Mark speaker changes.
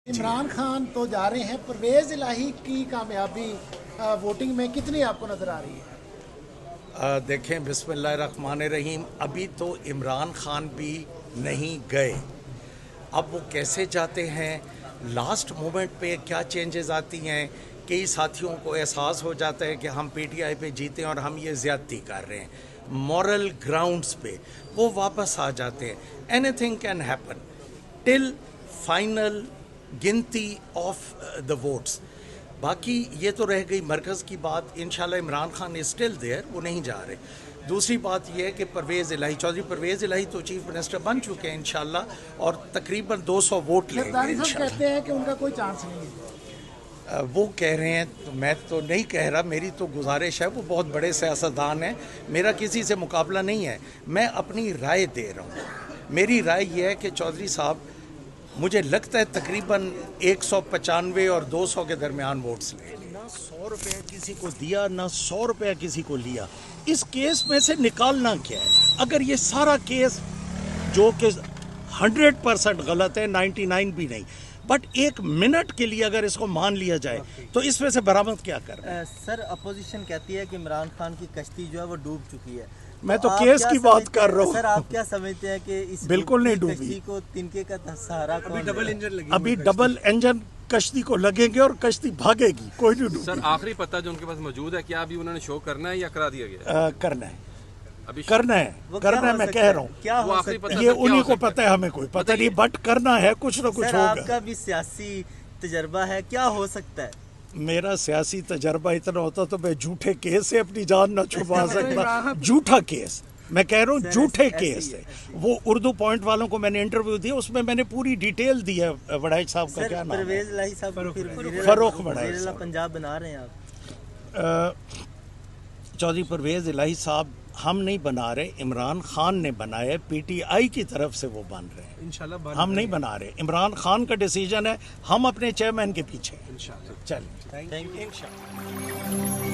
Speaker 1: इमरान खान तो जा रहे हैं, परवेज़ इलाही की कामयाबी वोटिंग में कितनी आपको नज़र आ रही है?
Speaker 2: देखें, बिस्मिल्लाहिर्रहमानिर्रहीम, अभी तो इमरान खान भी नहीं गए। अब वो कैसे जाते हैं, लास्ट मोमेंट पे क्या चेंजेस आती हैं, कई साथियों को एहसास हो जाता है कि हम पीटीआई पे जीते हैं और हम ये ज़्यादती कर रहे हैं, मॉरल ग्राउंड्स पे वो वापस आ जाते हैं। Anything can happen till final गिनती ऑफ द वोट्स। बाकी ये तो रह गई मरकज़ की बात। इंशाल्लाह Imran Khan is still there, वो नहीं जा रहे। दूसरी बात यह है कि परवेज़ इलाही, चौधरी परवेज़ इलाही तो चीफ मिनिस्टर बन चुके हैं इंशाल्लाह, और तकरीबन 200 वोट लेंगे इंशाल्लाह।
Speaker 1: कहते हैं कि उनका कोई चांस नहीं है।
Speaker 2: वो कह रहे हैं, तो मैं तो नहीं कह रहा। मेरी तो गुजारिश है, वो बहुत बड़े सियासतदान हैं, मेरा किसी से मुकाबला नहीं है, मैं अपनी राय दे रहा हूँ। मेरी राय ये है कि चौधरी साहब, मुझे लगता है तकरीबन 195 और 200 के दरमियान वोट्स लेंगे। ना 100 रुपया किसी को दिया, ना 100 रुपया किसी को लिया। इस केस में से निकालना क्या है? अगर ये सारा केस जो कि 100% गलत है, 99 भी नहीं, बट एक मिनट के लिए अगर इसको मान लिया जाए तो इसमें से बरामद क्या कर रहे हैं?
Speaker 3: सर, अपोजिशन कहती है कि इमरान खान की कश्ती जो है वो डूब चुकी है।
Speaker 2: मैं तो केस की बात कर रहा हूँ।
Speaker 3: सर, आप क्या समझते हैं कि इस
Speaker 2: बिल्कुल नहीं डूबी
Speaker 3: कश्ती को तिनके का सहारा कौन?
Speaker 2: अभी डबल इंजन कश्ती को लगेंगे और कश्ती भागेगी, कोई नहीं डूबेगी।
Speaker 4: सर, आखिरी पता जो उनके पास मौजूद है, क्या अभी उन्होंने शो करना है या करा दिया गया?
Speaker 2: करना है,
Speaker 4: अभी
Speaker 2: करना है, करना है, मैं कह रहा हूँ।
Speaker 3: क्या
Speaker 4: वो आखिरी पता
Speaker 2: ये उन्हीं को पता है, हमें कोई पता नहीं, बट करना है, कुछ ना कुछ
Speaker 3: सर,
Speaker 2: होगा।
Speaker 3: आपका भी सियासी तजर्बा है, क्या हो सकता है?
Speaker 2: मेरा सियासी तजर्बा इतना होता तो मैं झूठे केस से अपनी जान न छुपा सकता। झूठा केस, मैं कह रहा हूँ, झूठे केस है। वो उर्दू पॉइंट वालों को मैंने इंटरव्यू दिया, उसमें मैंने पूरी डिटेल दी है। वड़ाइच साहब का क्या नाम है?
Speaker 3: परवेज़ इलाही साहब
Speaker 2: फरोख वड़ाइच साहब
Speaker 3: पंजाब बना रहे हैं आप?
Speaker 2: चौधरी परवेज़ इलाही साहब हम नहीं बना रहे, इमरान खान ने बनाया, पीटीआई की तरफ से वो बन रहे हैं। इंशाल्लाह हम नहीं बना रहे, इमरान खान का डिसीजन है, हम अपने चेयरमैन के पीछे। चलिए,
Speaker 3: थैंक यू।